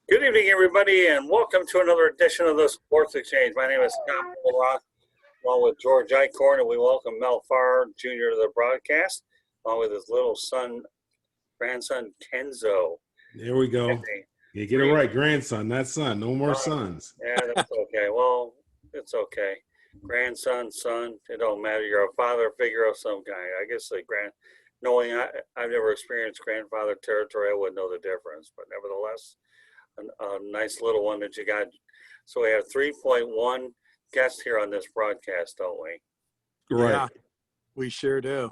Good evening, everybody, and welcome to another edition of the Sports Exchange. My name is Scott Rock, along with George Eichorn, and we welcome Mel Farr Jr. to the broadcast, along with his little grandson Kenzo. There we go. You get it right, grandson, not son. No more sons. Yeah, that's okay. Well, it's okay. Grandson, son, it don't matter. You're a father figure of some kind. I guess knowing I've never experienced grandfather territory, I wouldn't know the difference. But nevertheless, a nice little one that you got. So we have 3.1 guests here on this broadcast, don't we? Right. Yeah, we sure do.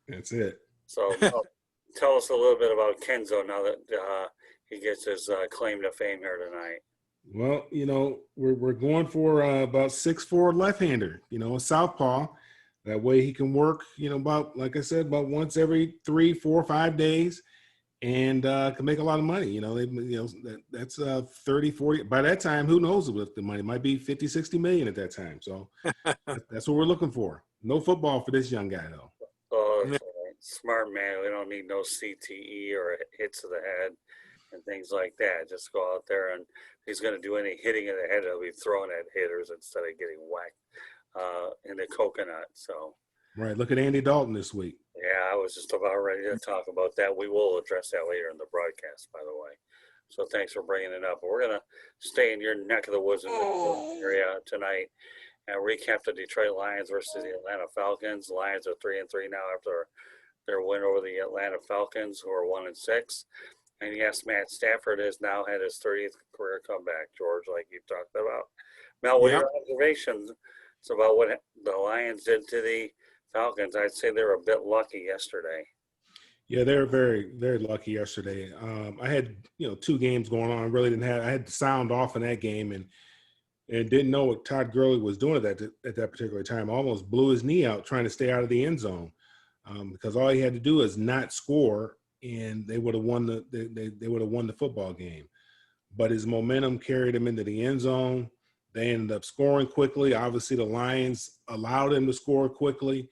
That's it. So tell us a little bit about Kenzo now that he gets his claim to fame here tonight. Well, we're going for about 6'4" left-hander, a southpaw. That way he can work, about, like I said, about once every 3, 4, 5 days. And can make a lot of money. That's 30, 40. By that time, who knows what the money might be, 50, 60 million at that time. So that's what we're looking for. No football for this young guy, though. Oh, that's right. Smart man. We don't need no CTE or hits to the head and things like that. Just go out there, and if he's going to do any hitting in the head, he'll be throwing at hitters instead of getting whacked in the coconut. So. Right. Look at Andy Dalton this week. Yeah, I was just about ready to talk about that. We will address that later in the broadcast, by the way. So thanks for bringing it up. We're going to stay in your neck of the woods in the area tonight and recap the Detroit Lions versus the Atlanta Falcons. The Lions are 3-3 now after their win over the Atlanta Falcons, who are 1-6. And yes, Matt Stafford has now had his 30th career comeback, George, like you talked about. Mel, what are your observations about what the Lions did to the Falcons? I'd say they were a bit lucky yesterday. Yeah, they were very, very lucky yesterday. I had, 2 games going on. I had the sound off in that game and didn't know what Todd Gurley was doing at that particular time. Almost blew his knee out trying to stay out of the end zone because all he had to do is not score, and they would have won they would have won the football game. But his momentum carried him into the end zone. They ended up scoring quickly. Obviously, the Lions allowed him to score quickly,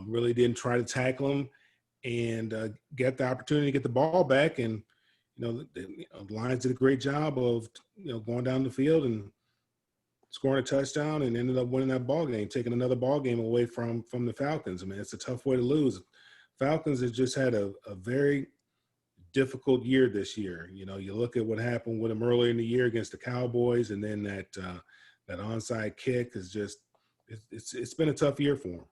really didn't try to tackle him, and get the opportunity to get the ball back. And, the Lions did a great job of, going down the field and scoring a touchdown and ended up winning that ball game, taking another ball game away from the Falcons. I mean, it's a tough way to lose. Falcons has just had a very difficult year this year. You look at what happened with them earlier in the year against the Cowboys, and then that onside kick is just it's been a tough year for them.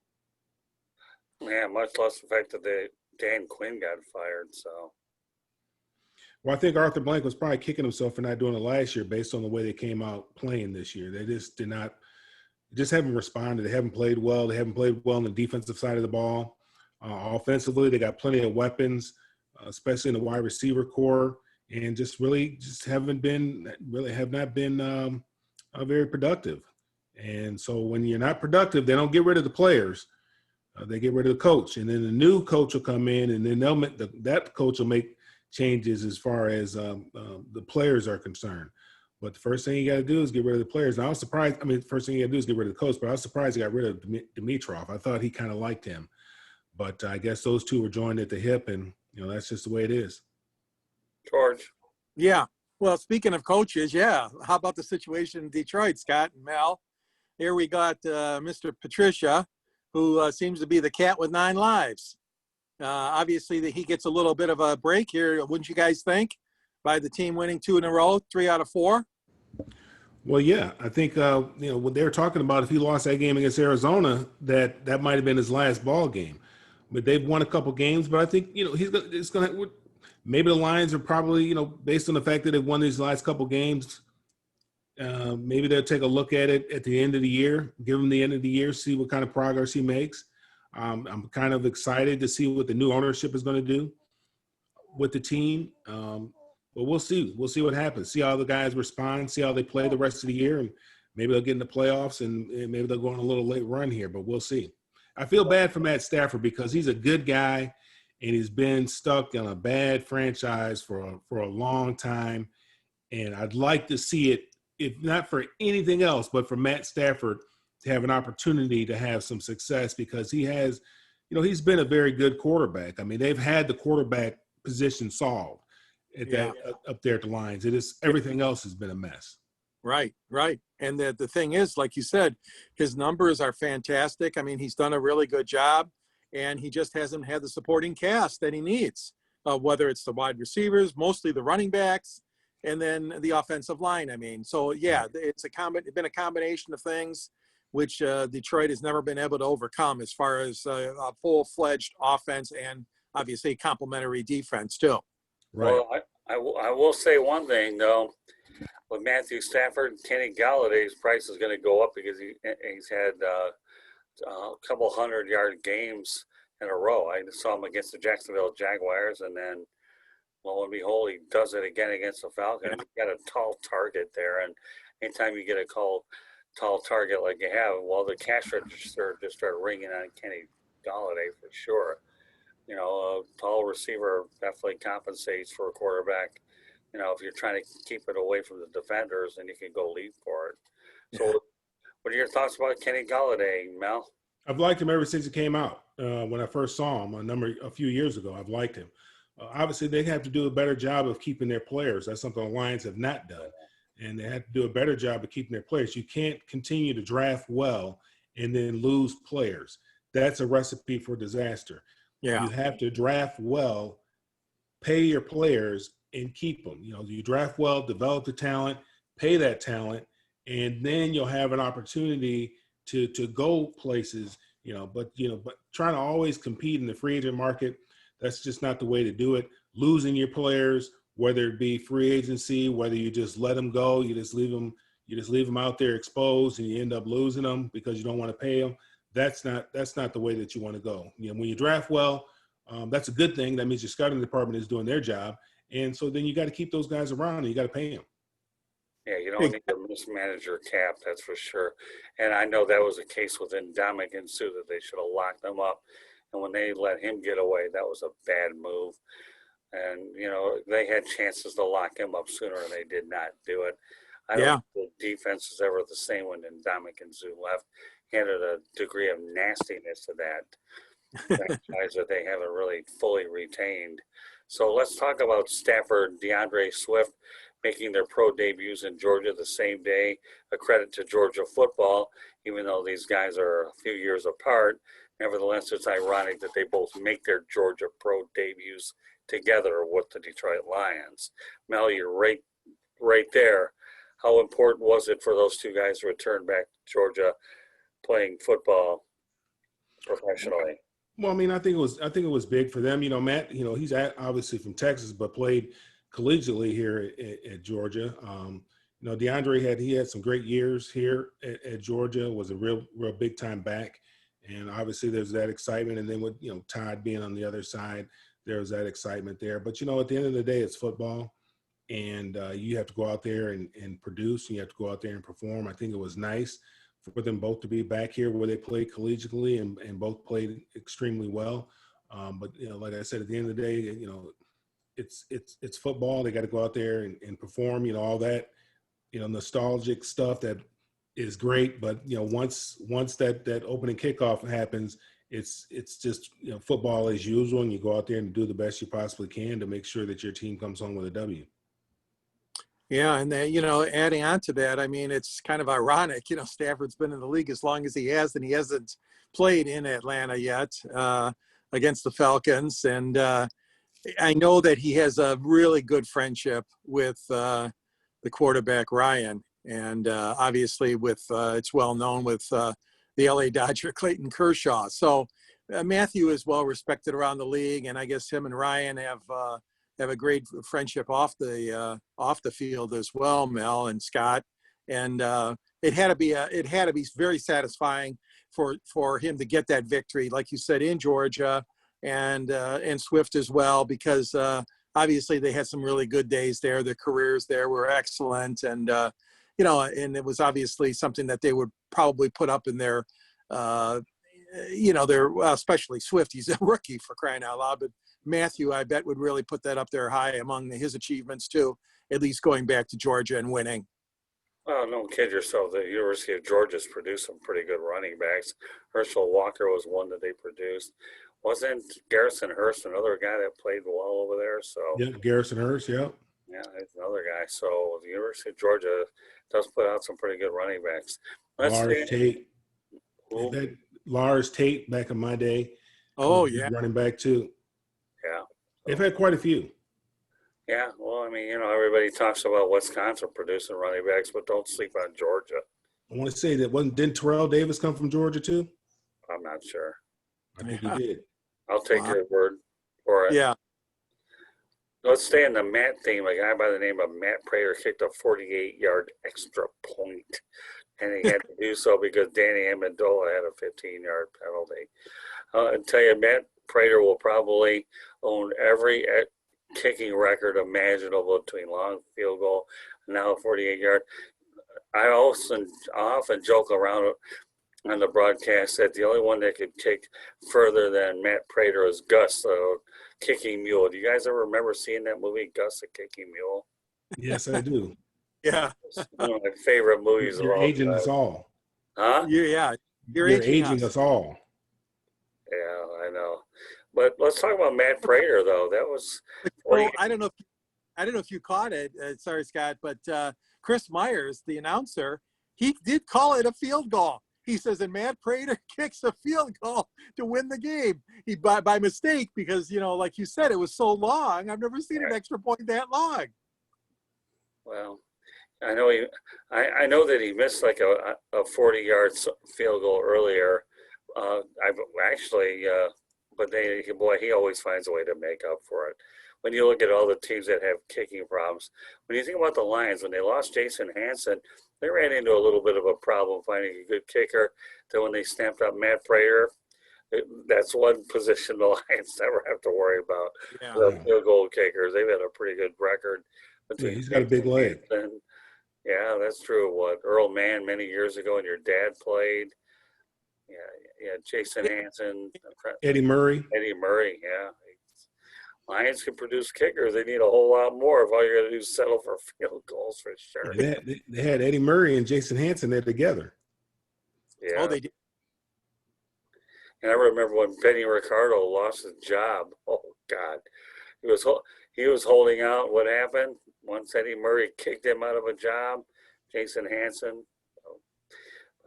Yeah, much less the fact that Dan Quinn got fired. So, well, I think Arthur Blank was probably kicking himself for not doing it last year, based on the way they came out playing this year. They just haven't responded. They haven't played well. They haven't played well on the defensive side of the ball. Offensively, they got plenty of weapons, especially in the wide receiver core, and have not been very productive. And so when you're not productive, they don't get rid of the players. They get rid of the coach, and then the new coach will come in, and then that coach will make changes as far as the players are concerned. But the first thing you got to do is get rid of the players. And I was surprised. I mean, the first thing you got to do is get rid of the coach, but I was surprised he got rid of Dimitrov. I thought he kind of liked him. But I guess those two were joined at the hip, and, that's just the way it is. George. Yeah. Well, speaking of coaches, how about the situation in Detroit, Scott and Mel? Here we got Mr. Patricia, who seems to be the cat with 9 lives. Obviously, that he gets a little bit of a break here, wouldn't you guys think, by the team winning 2 in a row, 3 out of 4? Well, yeah, I think, when they were talking about if he lost that game against Arizona, that might have been his last ball game. But they've won a couple games. But I think, maybe the Lions are probably, based on the fact that they've won these last couple games, maybe they'll take a look at it at the end of the year, give him the end of the year, see what kind of progress he makes. I'm kind of excited to see what the new ownership is going to do with the team. But we'll see. We'll see what happens. See how the guys respond, see how they play the rest of the year, and maybe they'll get in the playoffs, and maybe they'll go on a little late run here, but we'll see. I feel bad for Matt Stafford because he's a good guy, and he's been stuck in a bad franchise for a long time. And I'd like to see it, if not for anything else, but for Matt Stafford to have an opportunity to have some success, because he has, he's been a very good quarterback. I mean, they've had the quarterback position solved. at Yeah. that up there at the lines. It is everything else has been a mess. Right. And the thing is, like you said, his numbers are fantastic. I mean, he's done a really good job, and he just hasn't had the supporting cast that he needs, whether it's the wide receivers, mostly the running backs, and then the offensive line. I mean, so yeah, it's been a combination of things which Detroit has never been able to overcome as far as a full-fledged offense and obviously complementary defense too. Right. Well, I will say one thing though. With Matthew Stafford, Kenny Galladay's price is going to go up because he's had a couple 100-yard games in a row. I saw him against the Jacksonville Jaguars, and then, lo and behold, he does it again against the Falcons. He's got a tall target there, and anytime you get a tall target like you have, well, the cash register just started ringing on Kenny Galladay for sure. You know, a tall receiver definitely compensates for a quarterback. You know, if you're trying to keep it away from the defenders, then you can go lead for it. So, what are your thoughts about Kenny Galladay, Mel? I've liked him ever since he came out. When I first saw him a few years ago, I've liked him. Obviously, they have to do a better job of keeping their players. That's something the Lions have not done, and they have to do a better job of keeping their players. You can't continue to draft well and then lose players. That's a recipe for disaster. Yeah. You have to draft well, pay your players, and keep them. You know, you draft well, develop the talent, pay that talent, and then you'll have an opportunity to go places. But trying to always compete in the free agent market, that's just not the way to do it. Losing your players, whether it be free agency, whether you just let them go, you just leave them out there exposed, and you end up losing them because you don't want to pay them. That's not the way that you want to go. When you draft well, that's a good thing. That means your scouting department is doing their job. And so then you got to keep those guys around and you got to pay them. Yeah, you don't need to mismanage your cap, that's for sure. And I know that was the case with Ndamukong and Suh, that they should have locked them up. And when they let him get away, that was a bad move. And, they had chances to lock him up sooner and they did not do it. I don't think the defense is ever the same when Ndamukong and Suh left. He added a degree of nastiness to that franchise that they haven't really fully retained. So let's talk about Stafford, DeAndre Swift making their pro debuts in Georgia the same day. A credit to Georgia football, even though these guys are a few years apart. Nevertheless, it's ironic that they both make their Georgia pro debuts together with the Detroit Lions. Mel, you're right there. How important was it for those two guys to return back to Georgia playing football professionally? Well, I mean, I think it was big for them. Matt, he's obviously from Texas, but played collegiately here at Georgia. DeAndre had some great years here at Georgia. Was a real big time back, and obviously there's that excitement. And then with Todd being on the other side, there's that excitement there. But at the end of the day, it's football, and you have to go out there and produce. And you have to go out there and perform. I think it was nice for them both to be back here where they played collegiately and both played extremely well. But like I said, at the end of the day, it's football. They got to go out there and perform. All that nostalgic stuff that is great. But once that opening kickoff happens, it's just football as usual, and you go out there and do the best you possibly can to make sure that your team comes home with a W. Yeah, and then, adding on to that, I mean, it's kind of ironic. Stafford's been in the league as long as he has, and he hasn't played in Atlanta yet against the Falcons. And I know that he has a really good friendship with the quarterback, Ryan. And obviously it's well known with the LA Dodger, Clayton Kershaw. So Matthew is well respected around the league, and I guess him and Ryan have a great friendship off the field as well, Mel and Scott. And it had to be very satisfying for him to get that victory, like you said, in Georgia, and Swift as well, because obviously they had some really good days there. Their careers there were excellent, and and it was obviously something that they would probably put up in their especially Swift. He's a rookie, for crying out loud, but Matthew, I bet, would really put that up there high among his achievements too, at least going back to Georgia and winning. Well, don't kid yourself. The University of Georgia's produced some pretty good running backs. Herschel Walker was one that they produced. wasn't Garrison Hurst another guy that played well over there? So Yeah, Garrison Hurst. Yep. yeah, he's another guy. So the University of Georgia does put out some pretty good running backs. Lars Tate. Who? That Lars Tate back in my day. Oh, was a yeah. good running back too. Yeah. They've had quite a few. Yeah, well, I mean, everybody talks about Wisconsin producing running backs, but don't sleep on Georgia. I want to say that didn't Terrell Davis come from Georgia too? I'm not sure. I think he did. I'll take your word for it. Yeah. Let's stay in the Matt theme. A guy by the name of Matt Prater kicked a 48-yard extra point, and he had to do so because Danny Amendola had a 15-yard penalty. I tell you, Matt Prater will probably own every kicking record imaginable between long field goal and now a 48-yard. I often joke around on the broadcast that the only one that could kick further than Matt Prater is Gus, the kicking mule. Do you guys ever remember seeing that movie, Gus the Kicking Mule? Yes, I do. Yeah. It's one of my favorite movies of You're all aging time. us all. Huh? Yeah. You're aging us all. Yeah, I know. But let's talk about Matt Prater, though. That was. Well, I don't know if you caught it. Sorry, Scott, but Chris Myers, the announcer, he did call it a field goal. He says, and Matt Prater kicks a field goal to win the game. He by mistake because like you said, it was so long. I've never seen an extra point that long. Well, I know I know that he missed like a 40-yard field goal earlier. I've actually, but he always finds a way to make up for it. When you look at all the teams that have kicking problems, when you think about the Lions, when they lost Jason Hanson, they ran into a little bit of a problem finding a good kicker. Then when they stamped up Matt Prater, that's one position the Lions never have to worry about. Yeah. The field goal kickers, they've had a pretty good record. Yeah, he's got a big leg. Yeah, that's true. What Earl Mann many years ago, and your dad played. Yeah, Jason Hanson, Eddie Murray. Yeah. Lions can produce kickers. They need a whole lot more if all you're going to do is settle for field goals for sure. They had Eddie Murray and Jason Hanson there together. Yeah. Oh, they did. And I remember when Benny Ricardo lost his job. Oh God, he was holding out. What happened? Once Eddie Murray kicked him out of a job, Jason Hanson.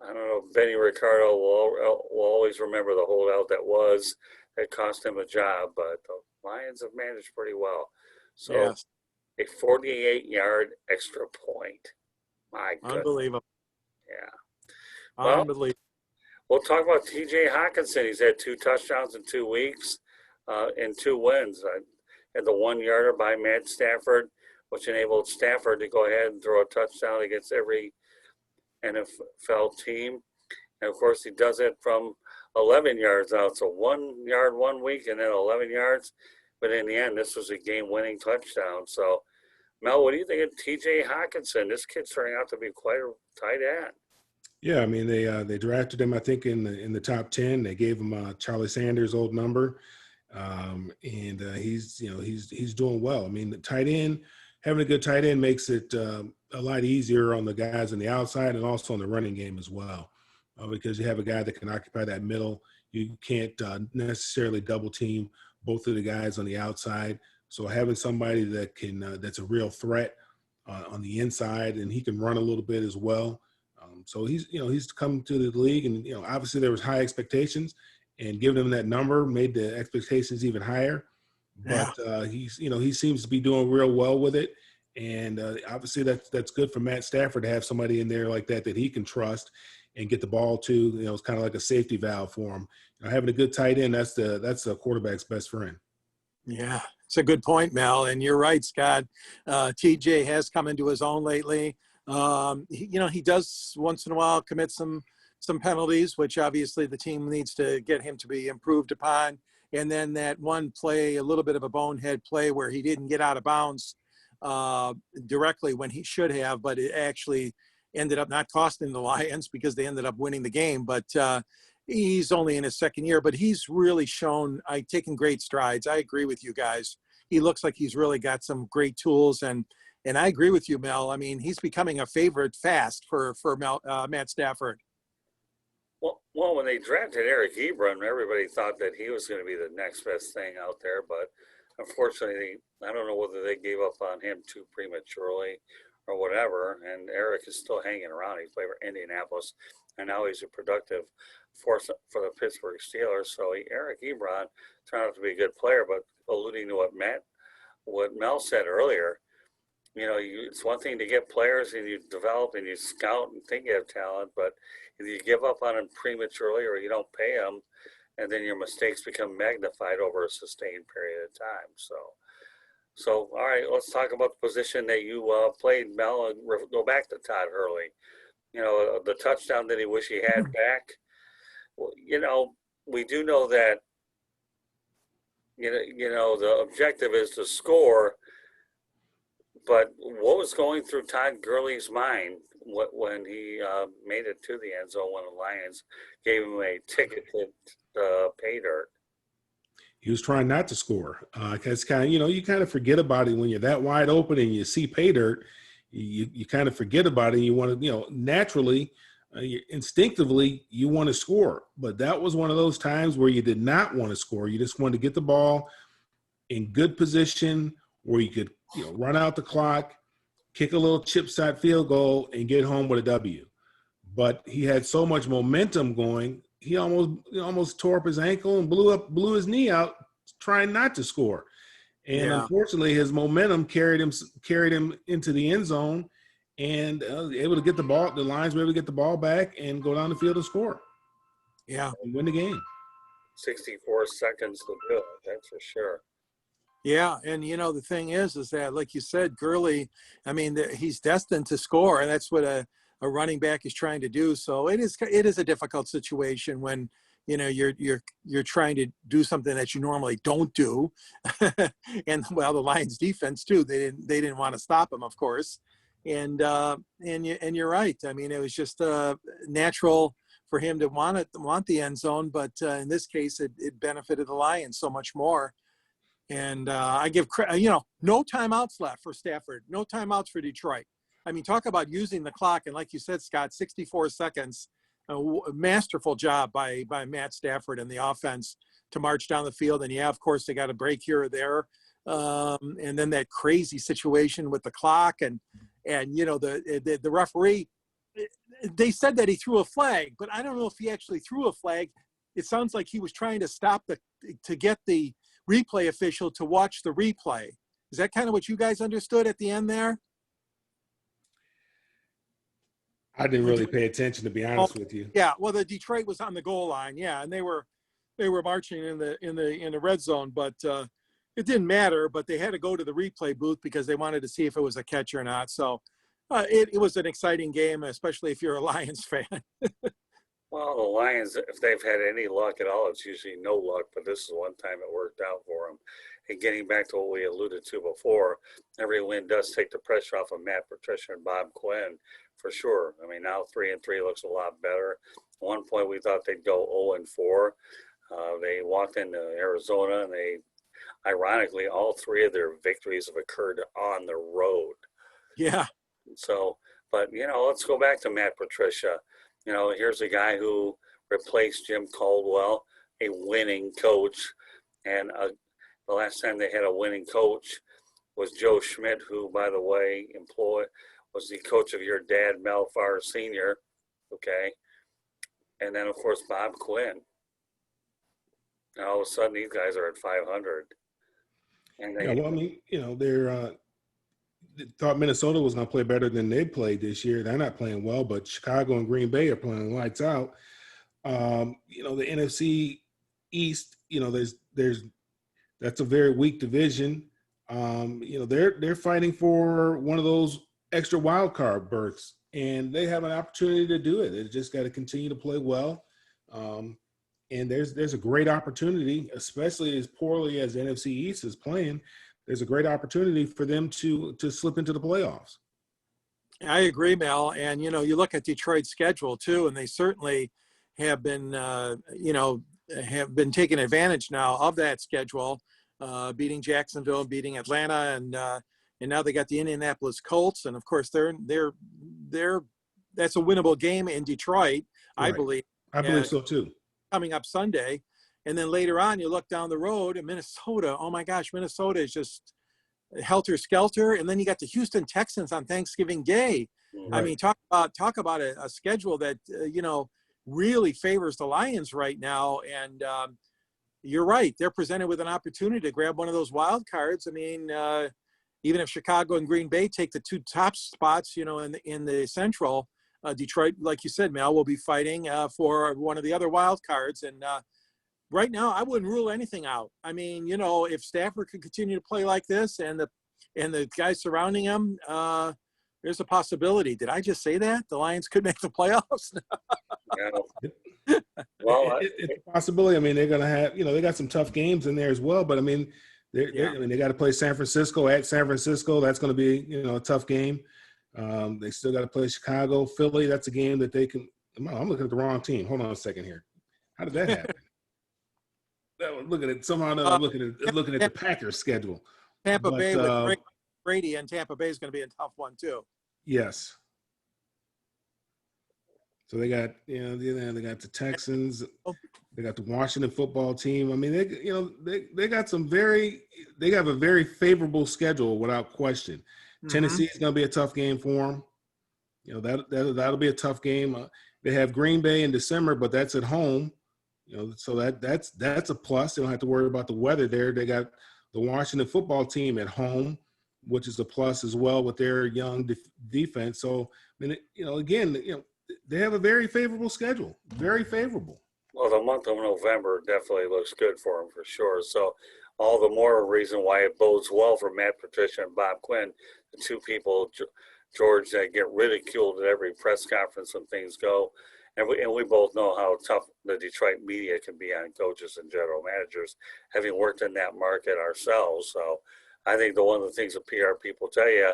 I don't know. Benny Ricardo will always remember the holdout that cost him a job, but the Lions have managed pretty well. So Yes. a 48-yard extra point. My goodness. Unbelievable. Yeah. Well, Unbelievable. we'll talk about TJ Hawkinson. He's had 2 touchdowns in 2 weeks and 2 wins. Had the 1-yarder by Matt Stafford, which enabled Stafford to go ahead and throw a touchdown against every NFL team. And of course, he does it from 11 yards out. So 1 yard 1 week and then 11 yards. But in the end, this was a game-winning touchdown. So, Mel, what do you think of TJ Hawkinson? This kid's turning out to be quite a tight end. Yeah, I mean they drafted him, I think, in the top 10. They gave him Charlie Sanders' old number, and he's doing well. I mean, the tight end, having a good tight end makes it a lot easier on the guys on the outside and also on the running game as well, because you have a guy that can occupy that middle. You can't necessarily double team both of the guys on the outside. So having somebody that can that's a real threat on the inside, and he can run a little bit as well. So he's come to the league, and obviously there was high expectations, and giving him that number made the expectations even higher. But he seems to be doing real well with it, and obviously that's good for Matt Stafford to have somebody in there like that he can trust and get the ball to. It's kind of like a safety valve for him. Having a good tight end, that's the quarterback's best friend. Yeah, it's a good point, Mel. And you're right, Scott. TJ has come into his own lately. He does once in a while commit some penalties, which obviously the team needs to get him to be improved upon. And then that one play, a little bit of a bonehead play where he didn't get out of bounds directly when he should have, but it actually ended up not costing the Lions because they ended up winning the game. But he's only in his second year, but he's really shown taken great strides. I agree with you guys. He looks like he's really got some great tools, and I agree with you, Mel. I mean, he's becoming a favorite fast for Matt Stafford. Well, Well, when they drafted Eric Ebron, everybody thought that he was going to be the next best thing out there, but unfortunately, I don't know whether they gave up on him too prematurely or whatever. And Eric is still hanging around. He played for Indianapolis, and now he's a productive force for the Pittsburgh Steelers. So Eric Ebron turned out to be a good player, but alluding to what Mel said earlier, it's one thing to get players and you develop and you scout and think you have talent, but if you give up on them prematurely or you don't pay them, and then your mistakes become magnified over a sustained period of time. So all right, let's talk about the position that you played, Mel, and go back to Todd Hurley. The touchdown that he wish he had back. Well, we do know that, the objective is to score. But what was going through Todd Gurley's mind when he made it to the end zone when the Lions gave him a ticketed pay dirt? He was trying not to score. Because you kind of forget about it when you're that wide open and you see pay dirt. You kind of forget about it. And you want to, naturally, instinctively, you want to score. But that was one of those times where you did not want to score. You just wanted to get the ball in good position where you could run out the clock, kick a little chip shot field goal, and get home with a W. But he had so much momentum going, he almost tore up his ankle and blew his knee out trying not to score. And unfortunately, his momentum carried him into the end zone, and able to get the ball. The Lions were able to get the ball back and go down the field and score. Yeah, and win the game. 64 seconds to do it. That's for sure. Yeah, and the thing is that, like you said, Gurley, he's destined to score, and that's what a running back is trying to do. So it is a difficult situation when you're trying to do something that you normally don't do, and the Lions defense too. They didn't want to stop him, of course, and you're right. It was just natural for him to want the end zone, but in this case, it benefited the Lions so much more. And I give credit, no timeouts left for Stafford, no timeouts for Detroit. Talk about using the clock. And like you said, Scott, 64 seconds, a masterful job by Matt Stafford and the offense to march down the field. And of course, they got a break here or there. And then that crazy situation with the clock and the referee, they said that he threw a flag, but I don't know if he actually threw a flag. It sounds like he was trying to stop to get the replay official to watch the replay. Is that kind of what you guys understood at the end there? I didn't really pay attention, to be honest with you. Yeah, well, the Detroit was on the goal line, and they were marching in the red zone, but it didn't matter. But they had to go to the replay booth because they wanted to see if it was a catch or not. So it was an exciting game, especially if you're a Lions fan. Well, the Lions, if they've had any luck at all, it's usually no luck, but this is one time it worked out for them. And getting back to what we alluded to before, every win does take the pressure off of Matt Patricia and Bob Quinn, for sure. Now 3-3 looks a lot better. At one point, we thought they'd go 0-4. They walked into Arizona, and ironically, all three of their victories have occurred on the road. Yeah. So, but, let's go back to Matt Patricia. Here's a guy who replaced Jim Caldwell, a winning coach. And the last time they had a winning coach was Joe Schmidt, who, by the way, was the coach of your dad, Mel Farr Sr., okay? And then, of course, Bob Quinn. And all of a sudden, these guys are at 500. And they thought Minnesota was going to play better than they played this year. They're not playing well, but Chicago and Green Bay are playing lights out. The NFC East, that's a very weak division. They're fighting for one of those extra wild card berths, and they have an opportunity to do it. They just got to continue to play well. And there's a great opportunity, especially as poorly as the NFC East is playing. There's a great opportunity for them to slip into the playoffs. I agree, Mel. And, you look at Detroit's schedule too, and they certainly have been taking advantage now of that schedule, beating Jacksonville, beating Atlanta, and now they got the Indianapolis Colts. And of course that's a winnable game in Detroit, I believe. I believe so too. coming up Sunday. And then later on, you look down the road at Minnesota. Oh my gosh, Minnesota is just helter skelter. And then you got the Houston Texans on Thanksgiving Day. Right. I mean, talk about a schedule that really favors the Lions right now. And you're right; they're presented with an opportunity to grab one of those wild cards. I mean, even if Chicago and Green Bay take the two top spots, in the Central, Detroit, like you said, Mel, will be fighting for one of the other wild cards. And right now, I wouldn't rule anything out. I mean, if Stafford could continue to play like this, and the guys surrounding him, there's a possibility. Did I just say that the Lions could make the playoffs? Yeah. Well, it's a possibility. I mean, they're going to have, they got some tough games in there as well. But I mean, they got to play San Francisco at San Francisco. That's going to be, a tough game. They still got to play Chicago, Philly. That's a game that they can. I'm looking at the wrong team. Hold on a second here. How did that happen? Look at it. Somehow I'm looking at the Packers schedule. Tampa Bay with Brady, and Tampa Bay is going to be a tough one too. Yes. So they got, they got the Texans, they got the Washington football team. I mean, they got they have a very favorable schedule without question. Mm-hmm. Tennessee is going to be a tough game for them. That'll be a tough game. They have Green Bay in December, but that's at home. So that's a plus. They don't have to worry about the weather there. They got the Washington football team at home, which is a plus as well with their young defense. So, I mean, again, they have a very favorable schedule, very favorable. Well, the month of November definitely looks good for them for sure. So all the more reason why it bodes well for Matt Patricia and Bob Quinn, the two people, George, that get ridiculed at every press conference when things go. And we both know how tough the Detroit media can be on coaches and general managers, having worked in that market ourselves. So I think one of the things that PR people tell you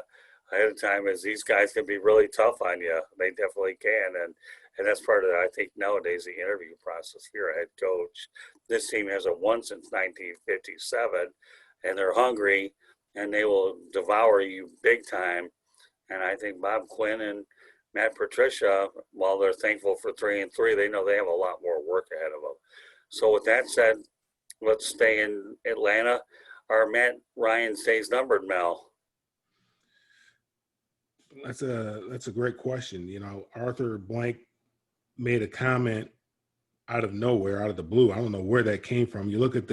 ahead of time is these guys can be really tough on you. They definitely can. And that's part of, I think, nowadays, the interview process. If you're a head coach, this team hasn't won since 1957, and they're hungry, and they will devour you big time. And I think Bob Quinn and Matt Patricia, while they're thankful for 3-3, they know they have a lot more work ahead of them. So with that said, let's stay in Atlanta. Are Matt Ryan's days numbered, Mel? That's a great question. Arthur Blank made a comment out of nowhere, out of the blue. I don't know where that came from. You look at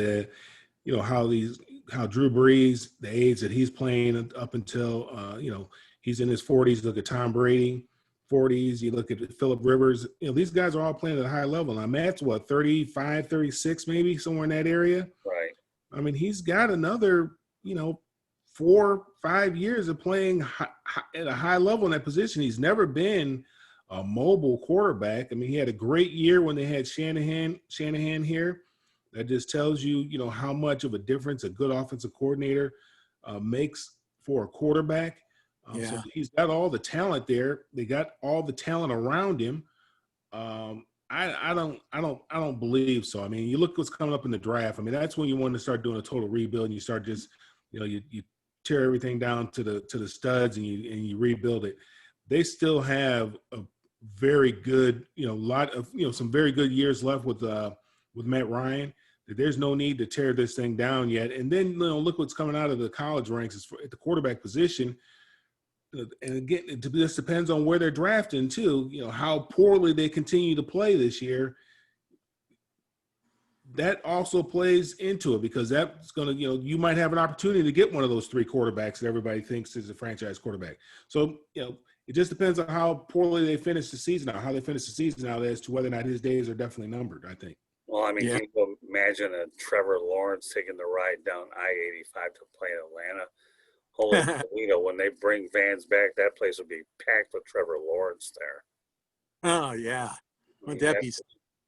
how Drew Brees, the age that he's playing up until he's in his 40s. Look at Tom Brady, 40s. You look at Phillip Rivers. These guys are all playing at a high level. Now Matt's 35, 36, maybe somewhere in that area. Right. I mean, he's got another 4-5 years of playing at a high level in that position. He's never been a mobile quarterback. I mean, he had a great year when they had Shanahan here. That just tells you, how much of a difference a good offensive coordinator makes for a quarterback. So he's got all the talent there. They got all the talent around him. I don't believe so. I mean, you look what's coming up in the draft. I mean, that's when you want to start doing a total rebuild, and you start just, you tear everything down to the studs, and you rebuild it. They still have a very good, lot of, some very good years left with Matt Ryan. There's no need to tear this thing down yet. And then, look what's coming out of the college ranks at the quarterback position. And again, it just depends on where they're drafting too. How poorly they continue to play this year. That also plays into it, because that's going to, you might have an opportunity to get one of those three quarterbacks that everybody thinks is a franchise quarterback. So, it just depends on how poorly they finish the season out, as to whether or not his days are definitely numbered, I think. Well, I mean, Can you imagine a Trevor Lawrence taking the ride down I-85 to play in Atlanta? Holy Toledo, when they bring fans back, that place will be packed with Trevor Lawrence there. Oh, yeah. Wouldn't that be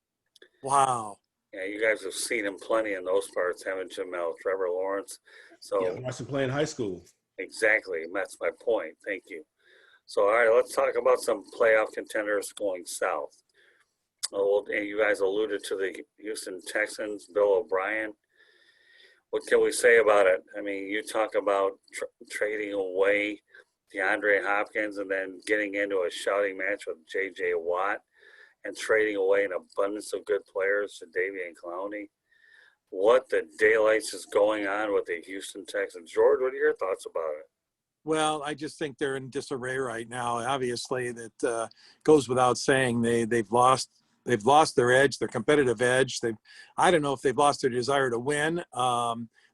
– wow. Yeah, you guys have seen him plenty in those parts, haven't you, Mel? Trevor Lawrence. So watched him play in high school. Exactly. That's my point. Thank you. So, all right, let's talk about some playoff contenders going south. And you guys alluded to the Houston Texans, Bill O'Brien. What can we say about it? I mean, you talk about trading away DeAndre Hopkins and then getting into a shouting match with J.J. Watt. and trading away an abundance of good players to Davian Clowney. What the daylights is going on with the Houston Texans? George, what are your thoughts about it? Well, I just think they're in disarray right now. Obviously, that goes without saying. They've lost their edge, their competitive edge. I don't know if they've lost their desire to win.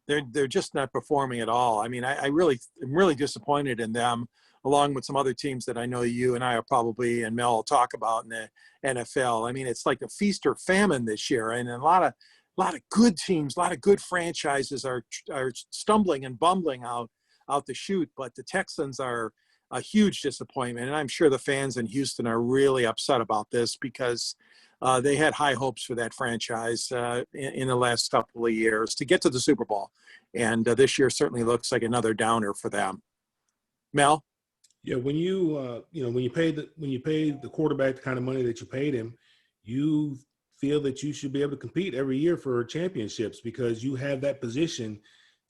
They're just not performing at all. I mean, I'm really disappointed in them, along with some other teams that I know you and I are probably, and Mel will talk about in the NFL. I mean, it's like a feast or famine this year, and a lot of good teams, a lot of good franchises are stumbling and bumbling out the chute, but the Texans are a huge disappointment. And I'm sure the fans in Houston are really upset about this because they had high hopes for that franchise in the last couple of years to get to the Super Bowl. And this year certainly looks like another downer for them. Mel? Yeah, when you pay the quarterback the kind of money that you paid him, you feel that you should be able to compete every year for championships because you have that position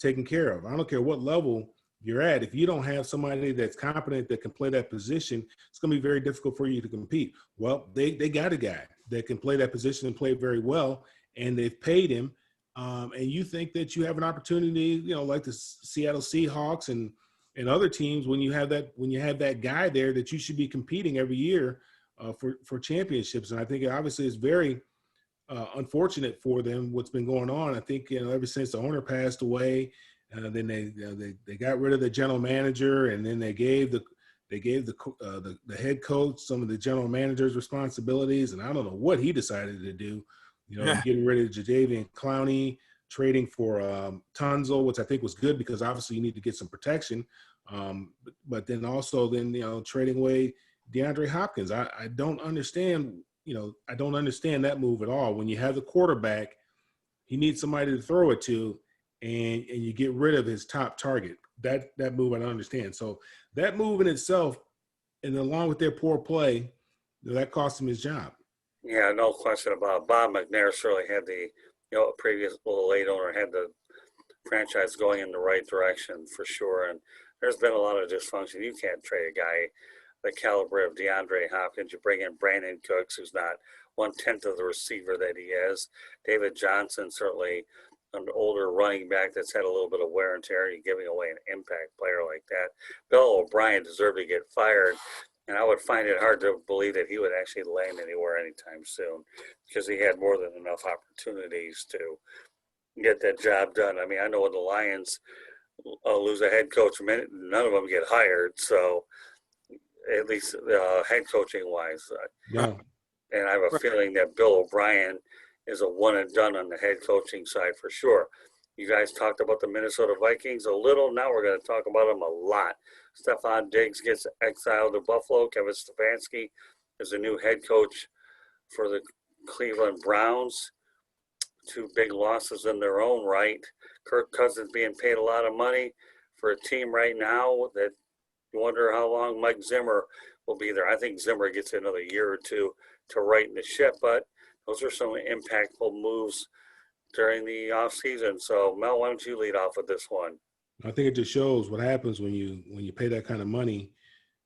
taken care of. I don't care what level you're at. If you don't have somebody that's competent that can play that position, it's going to be very difficult for you to compete. Well, they got a guy that can play that position and play very well, and they've paid him. And you think that you have an opportunity, like the Seattle Seahawks and other teams, when you have that guy there, that you should be competing every year for championships. And I think obviously it's very unfortunate for them what's been going on. I think ever since the owner passed away, then they got rid of the general manager, and then they gave the head coach some of the general manager's responsibilities, and I don't know what he decided to do. Getting rid of Jadeveon Clowney, trading for Tunzel, which I think was good because obviously you need to get some protection. But then also trading away DeAndre Hopkins. I don't understand. I don't understand that move at all. When you have the quarterback, he needs somebody to throw it to, and you get rid of his top target. That move I don't understand. So that move in itself, and along with their poor play, that cost him his job. Yeah, no question about it. Bob McNair certainly had the previous late owner had the franchise going in the right direction for sure. And there's been a lot of dysfunction. You can't trade a guy the caliber of DeAndre Hopkins. You bring in Brandon Cooks, who's not 1/10 of the receiver that he is. David Johnson, certainly an older running back that's had a little bit of wear and tear. You're giving away an impact player like that. Bill O'Brien deserved to get fired, and I would find it hard to believe that he would actually land anywhere anytime soon because he had more than enough opportunities to get that job done. I mean, I know when the Lions lose a head coach, none of them get hired, so at least head coaching wise. Yeah. And I have a feeling that Bill O'Brien is a one and done on the head coaching side for sure. You guys talked about the Minnesota Vikings a little. Now we're going to talk about them a lot. Stephon Diggs gets exiled to Buffalo. Kevin Stefanski is the new head coach for the Cleveland Browns. Two big losses in their own right. Kirk Cousins being paid a lot of money for a team right now that you wonder how long Mike Zimmer will be there. I think Zimmer gets another year or two to right in the ship, but those are some impactful moves during the offseason. So, Mel, why don't you lead off with this one? I think it just shows what happens when you pay that kind of money.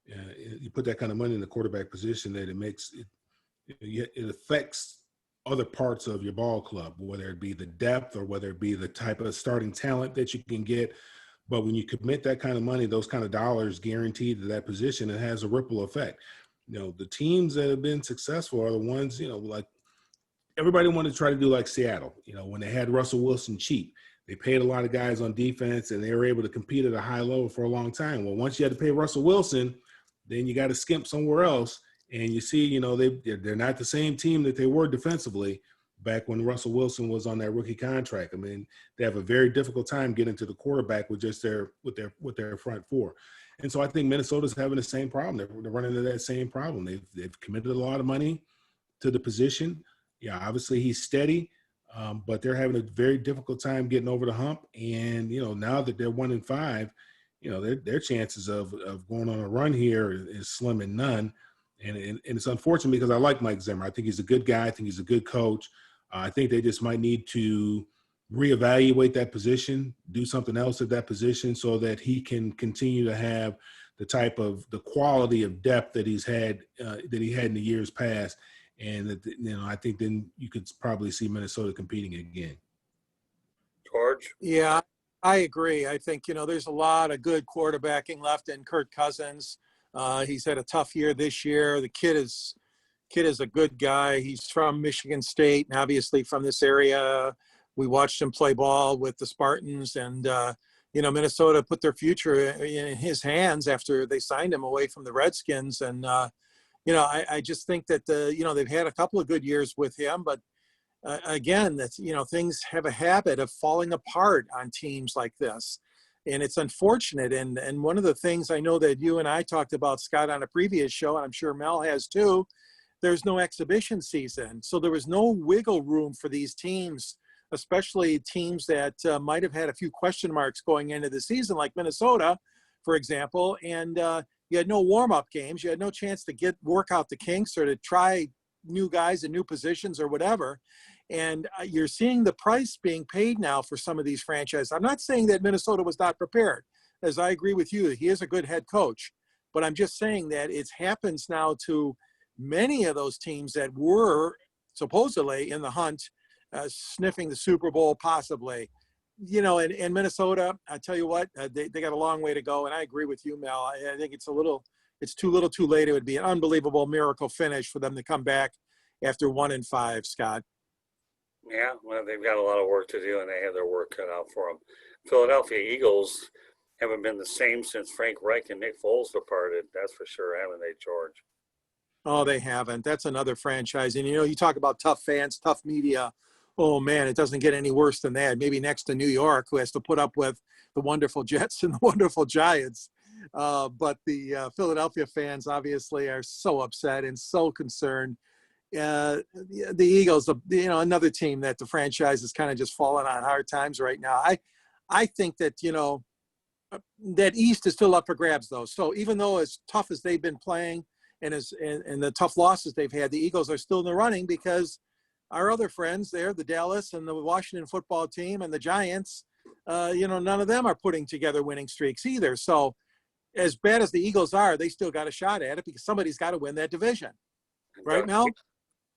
You put that kind of money in the quarterback position, that it affects other parts of your ball club, whether it be the depth or whether it be the type of starting talent that you can get. But when you commit that kind of money, those kind of dollars guaranteed to that position, it has a ripple effect. The teams that have been successful are the ones, like everybody wanted to try to do like Seattle, when they had Russell Wilson cheap. They paid a lot of guys on defense, and they were able to compete at a high level for a long time. Well, once you had to pay Russell Wilson, then you got to skimp somewhere else. And you see, they're not the same team that they were defensively back when Russell Wilson was on that rookie contract. I mean, they have a very difficult time getting to the quarterback with just their front four. And so I think Minnesota's having the same problem. They're running into that same problem. They've committed a lot of money to the position. Yeah, obviously he's steady, but they're having a very difficult time getting over the hump. And, now that they're 1-5, their chances of going on a run here is slim and none. And it's unfortunate because I like Mike Zimmer. I think he's a good guy. I think he's a good coach. I think they just might need to reevaluate that position, do something else at that position so that he can continue to have the quality of depth that he had in the years past. And I think then you could probably see Minnesota competing again. George? Yeah, I agree. I think, there's a lot of good quarterbacking left in Kirk Cousins. He's had a tough year this year. The kid is a good guy. He's from Michigan State and obviously from this area. We watched him play ball with the Spartans, and Minnesota put their future in his hands after they signed him away from the Redskins. And I just think that they've had a couple of good years with him, but again, that's things have a habit of falling apart on teams like this, and it's unfortunate. And one of the things I know that you and I talked about, Scott, on a previous show, and I'm sure Mel has too, there's no exhibition season. So there was no wiggle room for these teams, especially teams that might have had a few question marks going into the season, like Minnesota, for example. And you had no warm-up games. You had no chance to work out the kinks or to try new guys in new positions or whatever. And you're seeing the price being paid now for some of these franchises. I'm not saying that Minnesota was not prepared, as I agree with you. He is a good head coach. But I'm just saying that it happens now to many of those teams that were supposedly in the hunt, sniffing the Super Bowl possibly. And Minnesota, I tell you what, they got a long way to go. And I agree with you, Mel. I think it's too little too late. It would be an unbelievable miracle finish for them to come back after 1-5, Scott. Yeah, well, they've got a lot of work to do, and they have their work cut out for them. Philadelphia Eagles haven't been the same since Frank Reich and Nick Foles departed. That's for sure, haven't they, George? Oh, they haven't. That's another franchise. And, you talk about tough fans, tough media. Oh, man, it doesn't get any worse than that. Maybe next to New York, who has to put up with the wonderful Jets and the wonderful Giants. But the Philadelphia fans obviously are so upset and so concerned. The Eagles, another team that the franchise is kind of just falling on hard times right now. I think that, that East is still up for grabs, though. So even though as tough as they've been playing and the tough losses they've had, the Eagles are still in the running because our other friends there, the Dallas and the Washington football team and the Giants, none of them are putting together winning streaks either. So as bad as the Eagles are, they still got a shot at it because somebody's got to win that division. Right, Mel?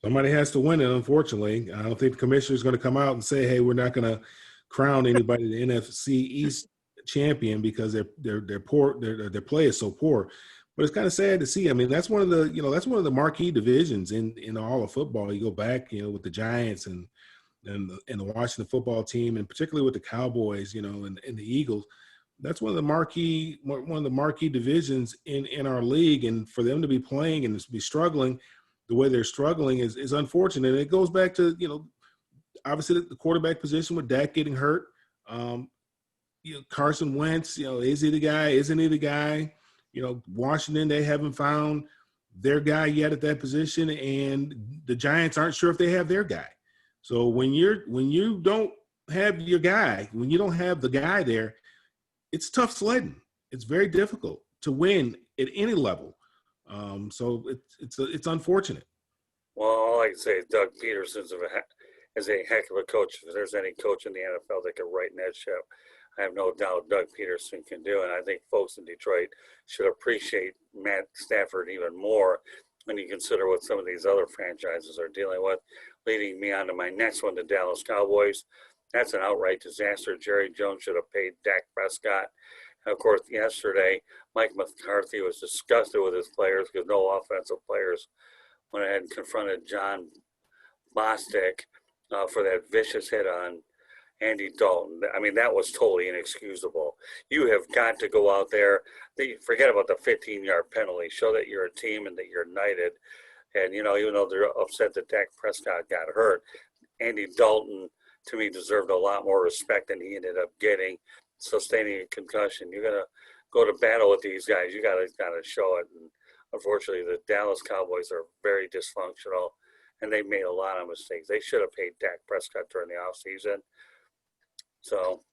Somebody has to win it, unfortunately. I don't think the commissioner is going to come out and say, hey, we're not going to crown anybody the NFC East champion because their poor, their play is so poor. But it's kind of sad to see. I mean, that's one of the marquee divisions in all of football. You go back, with the Giants and the Washington football team, and particularly with the Cowboys, and the Eagles. That's one of the marquee divisions in our league. And for them to be playing and to be struggling the way they're struggling is unfortunate. And it goes back to, obviously the quarterback position with Dak getting hurt. Carson Wentz, is he the guy? Isn't he the guy? Washington, they haven't found their guy yet at that position, and the Giants aren't sure if they have their guy. So when you don't have your guy, when you don't have the guy there, it's tough sledding. It's very difficult to win at any level. So it's unfortunate. Well, all I can say is Doug Peterson is a heck of a coach. If there's any coach in the NFL that can right in that ship, I have no doubt Doug Peterson can do it. And I think folks in Detroit should appreciate Matt Stafford even more when you consider what some of these other franchises are dealing with. Leading me on to my next one, the Dallas Cowboys. That's an outright disaster. Jerry Jones should have paid Dak Prescott. And of course, yesterday, Mike McCarthy was disgusted with his players because no offensive players went ahead and confronted John Bostic for that vicious hit on Andy Dalton. I mean, that was totally inexcusable. You have got to go out there. Forget about the 15-yard penalty. Show that you're a team and that you're united. And, even though they're upset that Dak Prescott got hurt, Andy Dalton, to me, deserved a lot more respect than he ended up getting, sustaining a concussion. You got to go to battle with these guys. You got to show it. And unfortunately, the Dallas Cowboys are very dysfunctional, and they made a lot of mistakes. They should have paid Dak Prescott during the offseason. So,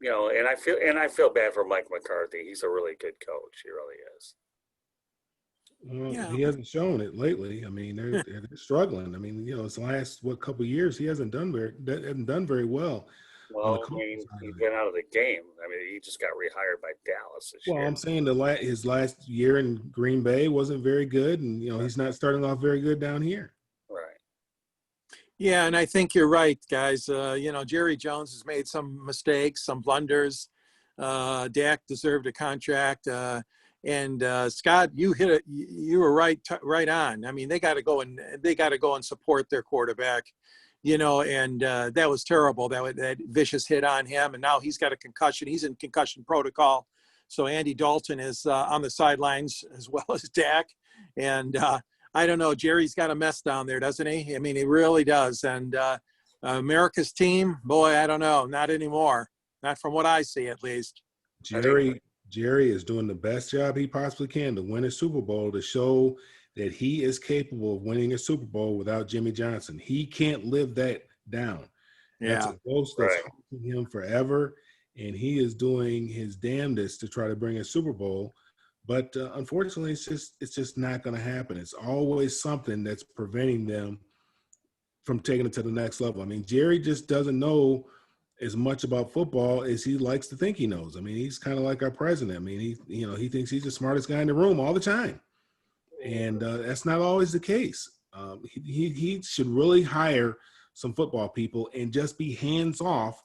and I feel bad for Mike McCarthy. He's a really good coach. He really is. Well, Yeah. He hasn't shown it lately. I mean, they're struggling. I mean, his last couple of years, he hasn't done very well. Well, I mean, he's been out of the game. I mean, he just got rehired by Dallas this year. Well, I'm saying his last year in Green Bay wasn't very good, and he's not starting off very good down here. Right. Yeah, and I think you're right, guys. Jerry Jones has made some mistakes, some blunders. Dak deserved a contract. And Scott, you hit it. You were right on. I mean, they got to go and support their quarterback. And that was terrible. That vicious hit on him, and now he's got a concussion. He's in concussion protocol. So Andy Dalton is on the sidelines as well as Dak. And I don't know. Jerry's got a mess down there, doesn't he? I mean, he really does. And America's team, boy, I don't know. Not anymore. Not from what I see, at least. Jerry is doing the best job he possibly can to win a Super Bowl, to show that he is capable of winning a Super Bowl without Jimmy Johnson. He can't live that down. That's a ghost that's haunting him forever, and he is doing his damnedest to try to bring a Super Bowl. But unfortunately, it's just not going to happen. It's always something that's preventing them from taking it to the next level. I mean, Jerry just doesn't know as much about football as he likes to think he knows. I mean, he's kind of like our president. I mean, he thinks he's the smartest guy in the room all the time, and that's not always the case. He should really hire some football people and just be hands off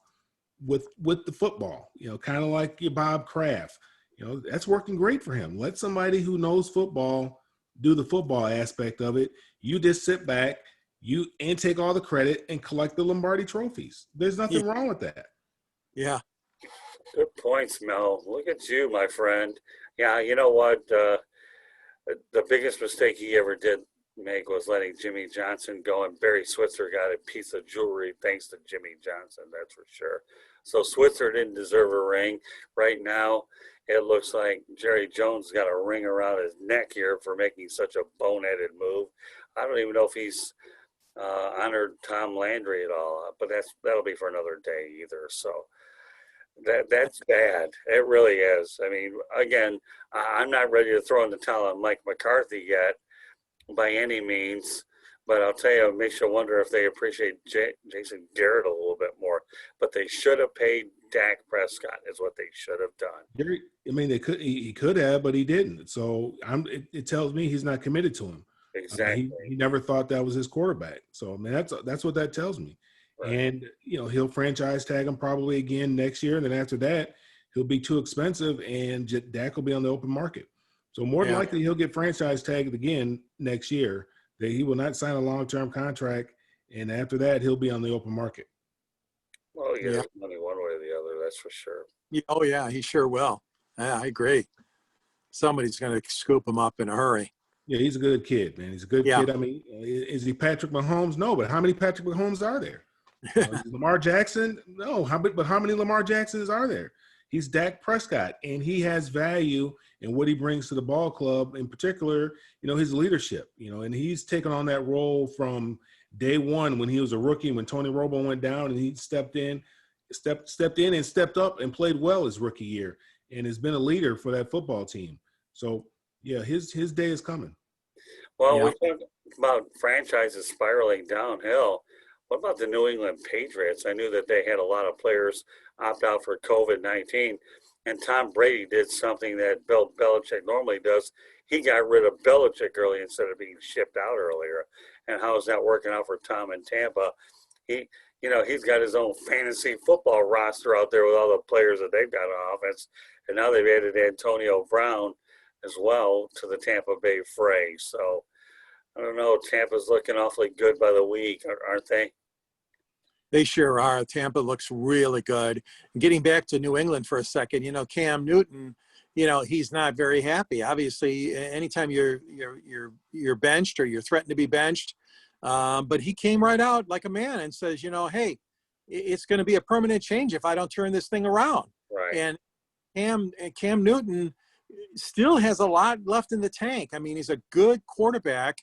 with the football. Kind of like your Bob Kraft. That's working great for him. Let somebody who knows football do the football aspect of it. You just sit back, and take all the credit and collect the Lombardi trophies. There's nothing wrong with that. Yeah. Good points, Mel. Look at you, my friend. Yeah, you know what? The biggest mistake he ever did make was letting Jimmy Johnson go, and Barry Switzer got a piece of jewelry thanks to Jimmy Johnson, that's for sure. So Switzer didn't deserve a ring. Right now, it looks like Jerry Jones got a ring around his neck here for making such a boneheaded move. I don't even know if he's honored Tom Landry at all, but that'll be for another day either. So that's bad. It really is. I mean, again, I'm not ready to throw in the towel on Mike McCarthy yet by any means, but I'll tell you, it makes you wonder if they appreciate Jason Garrett a little bit more. But they should have paid Dak Prescott is what they should have done. I mean, he could have, but he didn't. So it tells me he's not committed to him. Exactly. He never thought that was his quarterback. So I mean, that's what that tells me. Right. And he'll franchise tag him probably again next year, and then after that, he'll be too expensive, and Dak will be on the open market. So more than likely, he'll get franchise tagged again next year. That he will not sign a long-term contract, and after that, he'll be on the open market. Well, he gets money one way or the other, that's for sure. Oh yeah, he sure will. Yeah, I agree. Somebody's going to scoop him up in a hurry. Yeah, he's a good kid, man. He's a good kid. I mean, is he Patrick Mahomes? No, but how many Patrick Mahomes are there? Lamar Jackson? No. But how many Lamar Jacksons are there? He's Dak Prescott, and he has value in what he brings to the ball club, in particular, his leadership, and he's taken on that role from day one when he was a rookie, when Tony Romo went down, and he stepped in and stepped up and played well his rookie year, and has been a leader for that football team. So, yeah, his day is coming. Well, we talked about franchises spiraling downhill. What about the New England Patriots? I knew that they had a lot of players opt out for COVID-19, and Tom Brady did something that Bill Belichick normally does. He got rid of Belichick early instead of being shipped out earlier. And how is that working out for Tom in Tampa? He's got his own fantasy football roster out there with all the players that they've got on offense, and now they've added Antonio Brown as well to the Tampa Bay fray. So I don't know. Tampa's looking awfully good by the week, aren't they? They sure are. Tampa looks really good. Getting back to New England for a second, Cam Newton, he's not very happy. Obviously, anytime you're benched or you're threatened to be benched, but he came right out like a man and says, hey, it's going to be a permanent change if I don't turn this thing around. Right. And Cam Newton still has a lot left in the tank. I mean, he's a good quarterback,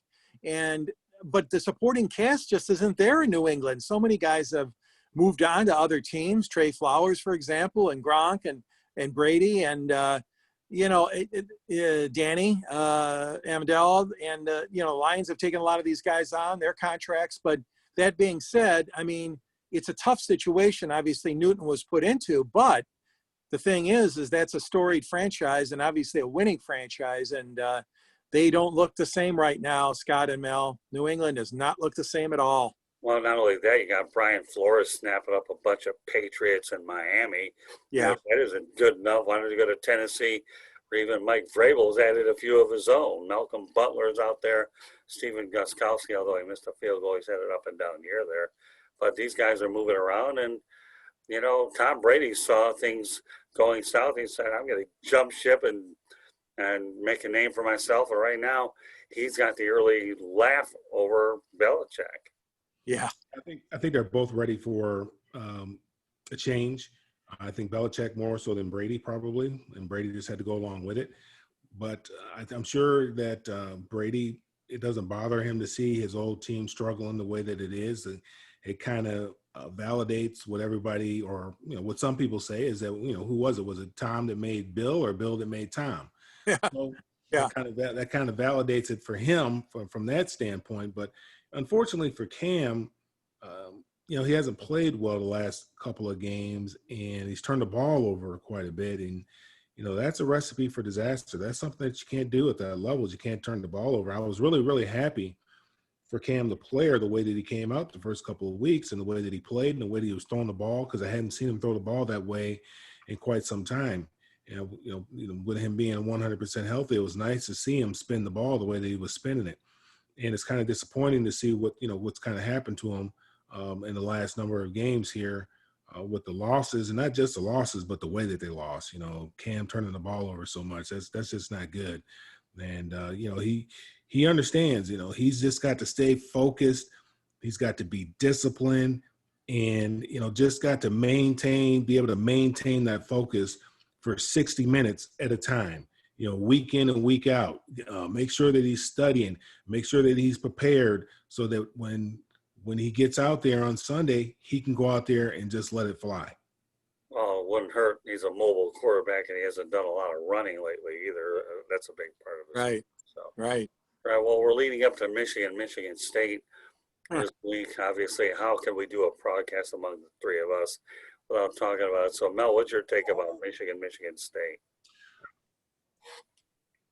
but the supporting cast just isn't there in New England. So many guys have moved on to other teams, Trey Flowers, for example, and Gronk and Brady and, Danny Amendola, and, Lions have taken a lot of these guys on their contracts. But that being said, I mean, it's a tough situation, obviously, Newton was put into, but the thing is that's a storied franchise and obviously a winning franchise. And, they don't look the same right now, Scott and Mel. New England does not look the same at all. Well, not only that, you got Brian Flores snapping up a bunch of Patriots in Miami. Yeah. That isn't good enough. Wanted to go to Tennessee, or even Mike Vrabel's added a few of his own. Malcolm Butler's out there. Stephen Gostkowski, although he missed a field goal, he's had it up and down here there. But these guys are moving around, and Tom Brady saw things going south. He said, "I'm going to jump ship and make a name for myself." And right now, he's got the early laugh over Belichick. Yeah. I think they're both ready for a change. I think Belichick more so than Brady probably, and Brady just had to go along with it. But I'm sure that Brady, it doesn't bother him to see his old team struggling the way that it is. It kind of validates what everybody, or what some people say is that who was it? Was it Tom that made Bill, or Bill that made Tom? Yeah. So Yeah. that kind of validates it for him from that standpoint. But unfortunately for Cam, he hasn't played well the last couple of games, and he's turned the ball over quite a bit. And, that's a recipe for disaster. That's something that you can't do at that level. You can't turn the ball over. I was really, really happy for Cam, the player, the way that he came out the first couple of weeks and the way that he played and the way that he was throwing the ball, because I hadn't seen him throw the ball that way in quite some time. With him being 100% healthy, it was nice to see him spin the ball the way that he was spinning it. And it's kind of disappointing to see what's kind of happened to him in the last number of games here with the losses, and not just the losses, but the way that they lost. Cam turning the ball over so much, that's just not good. And he understands. He's just got to stay focused. He's got to be disciplined, and just got to be able to maintain that focus for 60 minutes at a time. Week in and week out. Make sure that he's studying. Make sure that he's prepared so that when he gets out there on Sunday, he can go out there and just let it fly. Well, it wouldn't hurt. He's a mobile quarterback, and he hasn't done a lot of running lately either. That's a big part of it. Right. So. Right. Right. Well, we're leading up to Michigan State this week. Obviously, how can we do a broadcast among the three of us without talking about it? So, Mel, what's your take about Michigan State?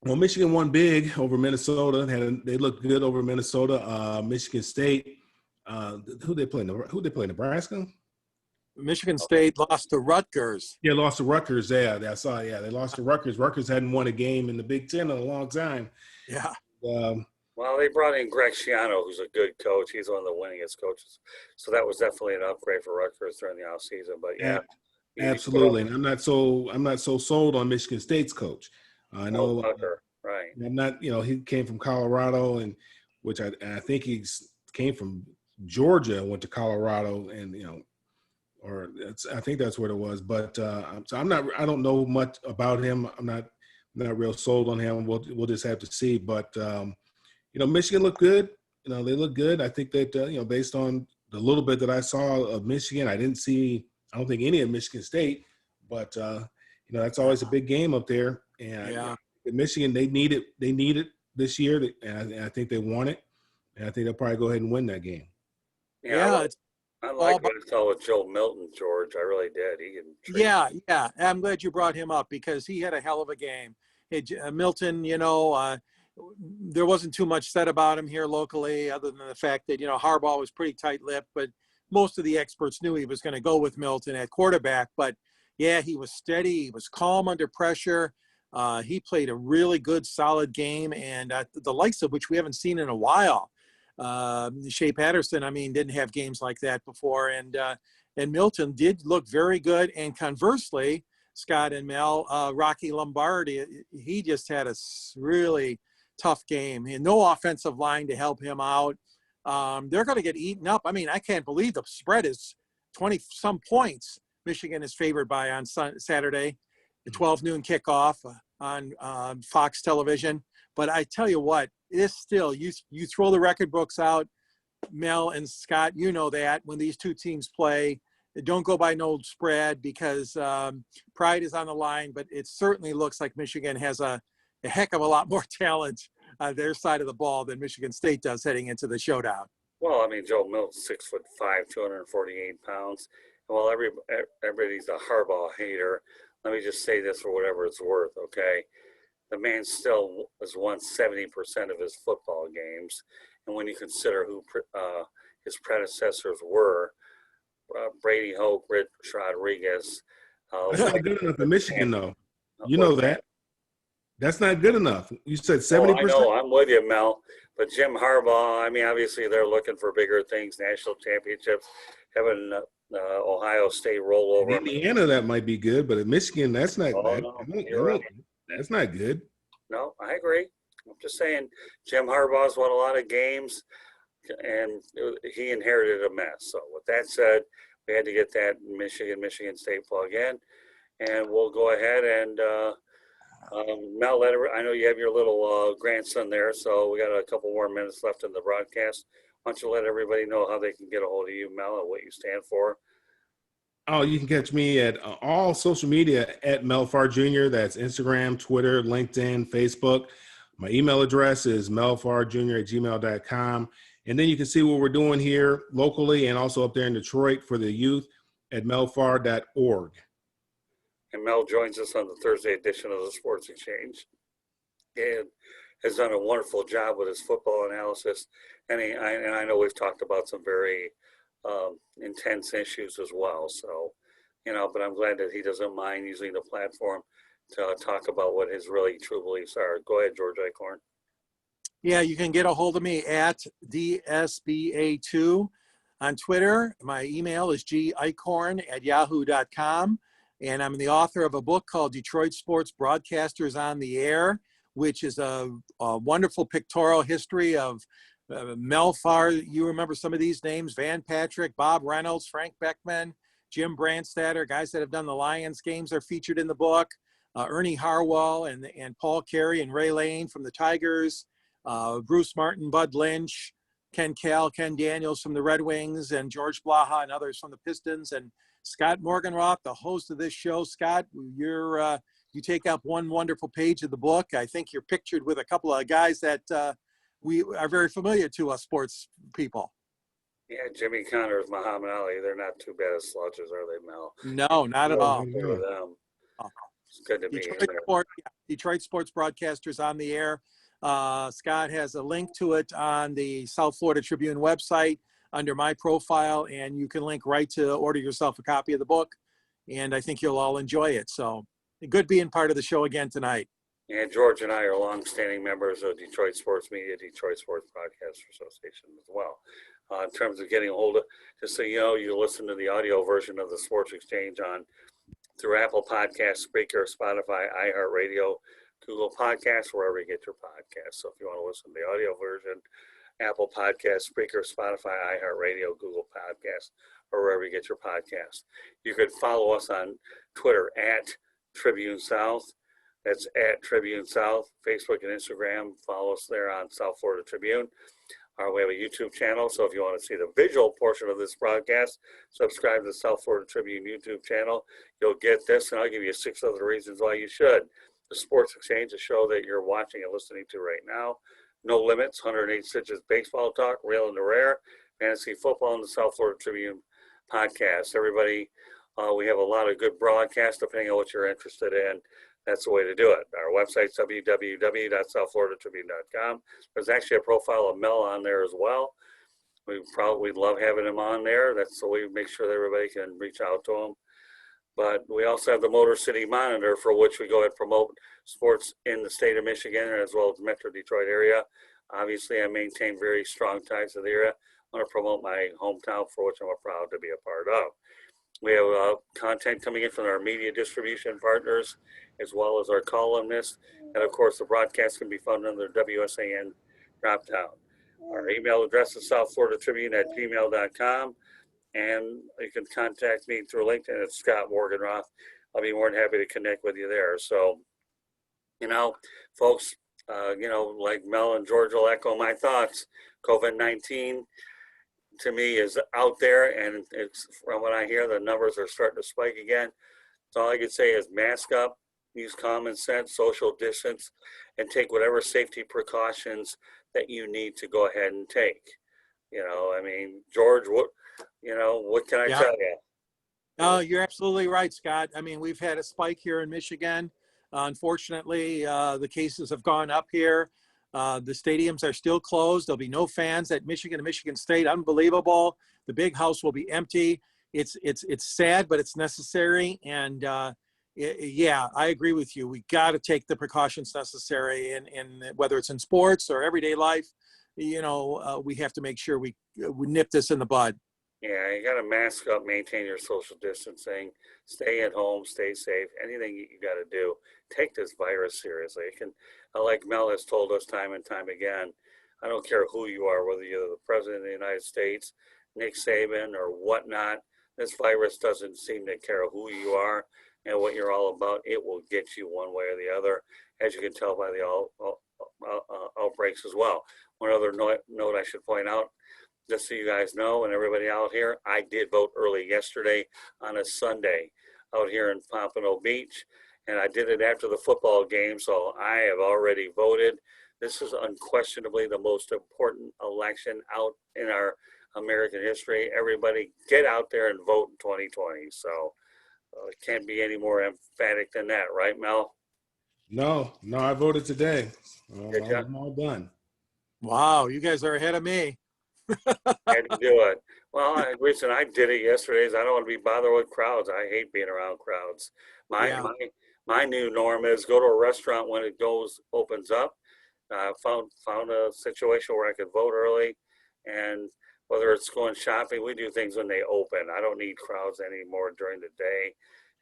Well, Michigan won big over Minnesota. They looked good over Minnesota. Michigan State, who they play? Nebraska? Michigan State lost to Rutgers. Yeah, lost to Rutgers. Yeah, I saw. Yeah, they lost to Rutgers. Rutgers hadn't won a game in the Big Ten in a long time. Yeah. Well, they brought in Greg Schiano, who's a good coach. He's one of the winningest coaches. So that was definitely an upgrade for Rutgers during the offseason. But yeah, absolutely. And I'm not so sold on Michigan State's coach. I know. Tucker, right. I'm not. He came from Colorado, and which I think he came from Georgia, went to Colorado, and I think that's what it was. But so I don't know much about him. I'm not real sold on him. We'll just have to see. But Michigan looked good. They look good. I think that based on the little bit that I saw of Michigan, I don't think any of Michigan State. But that's always a big game up there. And Michigan, they need it this year, and I think they want it. And I think they'll probably go ahead and win that game. Yeah. I like what I saw with Joe Milton, George. I really did. Yeah. I'm glad you brought him up because he had a hell of a game. Hey, Milton, there wasn't too much said about him here locally other than the fact that, Harbaugh was pretty tight-lipped, but most of the experts knew he was going to go with Milton at quarterback. But, yeah, he was steady. He was calm under pressure. He played a really good, solid game, and the likes of which we haven't seen in a while. Shea Patterson, didn't have games like that before. And Milton did look very good. And conversely, Scott and Mel, Rocky Lombardi, he just had a really tough game. He had no offensive line to help him out. They're going to get eaten up. I can't believe the spread is 20-some points. Michigan is favored by on Saturday, the 12 noon kickoff on Fox television. But I tell you what, it's still, you throw the record books out, Mel and Scott, that when these two teams play, don't go by no spread because pride is on the line, but it certainly looks like Michigan has a heck of a lot more talent on their side of the ball than Michigan State does heading into the showdown. Well, Joe Milton's 6'5", 248 pounds. Well, everybody's a Harbaugh hater. Let me just say this for whatever it's worth, okay? The man still has won 70% of his football games. And when you consider who his predecessors were. Brady Hoke, Rich Rodriguez. That's not good enough in Michigan, though. You What's know that. That's not good enough. You said Oh, 70%? I know. I'm with you, Mel. But Jim Harbaugh, I mean, obviously they're looking for bigger things, national championships, having Ohio State roll In over. Indiana, that might be good, but in Michigan, that's not Oh, that. no, you're right. That's not good. No, I agree. I'm just saying, Jim Harbaugh's won a lot of games, and he inherited a mess. So with that said, we had to get that Michigan State plug in, and we'll go ahead and Mel, I know you have your little grandson there, so we got a couple more minutes left in the broadcast. Why don't you let everybody know how they can get a hold of you, Mel, and what you stand for? Oh, you can catch me at all social media at Mel Farr Jr. That's Instagram, Twitter, LinkedIn, Facebook. My email address is melfarjr@gmail.com. And then you can see what we're doing here locally and also up there in Detroit for the youth at melfar.org. And Mel joins us on the Thursday edition of the Sports Exchange and has done a wonderful job with his football analysis. And I know we've talked about some very intense issues as well. So, but I'm glad that he doesn't mind using the platform to talk about what his really true beliefs are. Go ahead, George Eichorn. Yeah, you can get a hold of me at DSBA2 on Twitter. My email is geichorn@yahoo.com. And I'm the author of a book called Detroit Sports Broadcasters on the Air, which is a wonderful pictorial history of Mel Farr. You remember some of these names: Van Patrick, Bob Reynolds, Frank Beckman, Jim Brandstatter, guys that have done the Lions games are featured in the book. Ernie Harwell and Paul Carey and Ray Lane from the Tigers, Bruce Martin, Bud Lynch, Ken Kell, Ken Daniels from the Red Wings, and George Blaha and others from the Pistons, and Scott Morganroth, the host of this show. Scott, you take up one wonderful page of the book. I think you're pictured with a couple of guys that we are very familiar to us sports people. Yeah, Jimmy Connors, Muhammad Ali, they're not too bad as slouches, are they, Mel? No, not at all. Good with them. It's good to be in there. Detroit Sports Broadcasters on the Air. Scott has a link to it on the South Florida Tribune website under my profile, and you can link right to order yourself a copy of the book, and I think you'll all enjoy it. So good being part of the show again tonight. And George and I are longstanding members of Detroit Sports Media, Detroit Sports Broadcasters Association as well. In terms of getting a hold of, just so you know, you listen to the audio version of the Sports Exchange through Apple Podcasts, Spreaker, Spotify, iHeartRadio, Google Podcasts, wherever you get your podcasts. So if you want to listen to the audio version, Apple Podcasts, Spreaker, Spotify, iHeartRadio, Google Podcasts, or wherever you get your podcasts. You could follow us on Twitter at Tribune South. That's at Tribune South. Facebook and Instagram, follow us there on South Florida Tribune. We have a YouTube channel, so if you want to see the visual portion of this broadcast, subscribe to the South Florida Tribune YouTube channel. You'll get this, and I'll give you 6 other reasons why you should. The Sports Exchange, a show that you're watching and listening to right now. No Limits, 108 Stitches Baseball Talk, Real and the Rare, Fantasy Football, and the South Florida Tribune podcast. Everybody, we have a lot of good broadcasts depending on what you're interested in. That's the way to do it. Our website's www.southfloridatribune.com. There's actually a profile of Mel on there as well. We'd love having him on there. That's the way we make sure that everybody can reach out to him. But we also have the Motor City Monitor, for which we go ahead and promote sports in the state of Michigan as well as the Metro Detroit area. Obviously, I maintain very strong ties to the area. I want to promote my hometown, for which I'm proud to be a part of. We have content coming in from our media distribution partners, as well as our columnists. And of course, the broadcast can be found under WSAN dropdown. Our email address is southfloridatribune@gmail.com. And you can contact me through LinkedIn at Scott Morganroth. I'll be more than happy to connect with you there. So, folks, like Mel and George will echo my thoughts. COVID-19 to me is out there, and it's, from what I hear, the numbers are starting to spike again. So all I could say is mask up, use common sense, social distance, and take whatever safety precautions that you need to go ahead and take. George, what can I tell you? No, you're absolutely right, Scott. I mean, we've had a spike here in Michigan. Unfortunately, the cases have gone up here. The stadiums are still closed. There'll be no fans at Michigan and Michigan State. Unbelievable. The big house will be empty. It's sad, but it's necessary. And yeah, I agree with you. We got to take the precautions necessary, in whether it's in sports or everyday life. You know, we have to make sure we nip this in the bud. Yeah, you got to mask up, maintain your social distancing, stay at home, stay safe. Anything you got to do, take this virus seriously. It can, like Mel has told us time and time again, I don't care who you are, whether you're the president of the United States, Nick Saban, or whatnot. This virus doesn't seem to care who you are and what you're all about. It will get you one way or the other, as you can tell by the outbreaks as well. One other note I should point out, just so you guys know, and everybody out here, I did vote early yesterday on a Sunday out here in Pompano Beach, and I did it after the football game, so I have already voted. This is unquestionably the most important election out in our American history. Everybody get out there and vote in 2020. So it can't be any more emphatic than that, right, Mel? No, I voted today. Did ya? I'm all done. Wow, you guys are ahead of me. Had to do it. Well, the reason I did it yesterday is I don't want to be bothered with crowds. I hate being around crowds. My new norm is go to a restaurant when it opens up. Found a situation where I could vote early, and whether it's going shopping, we do things when they open. I don't need crowds anymore during the day.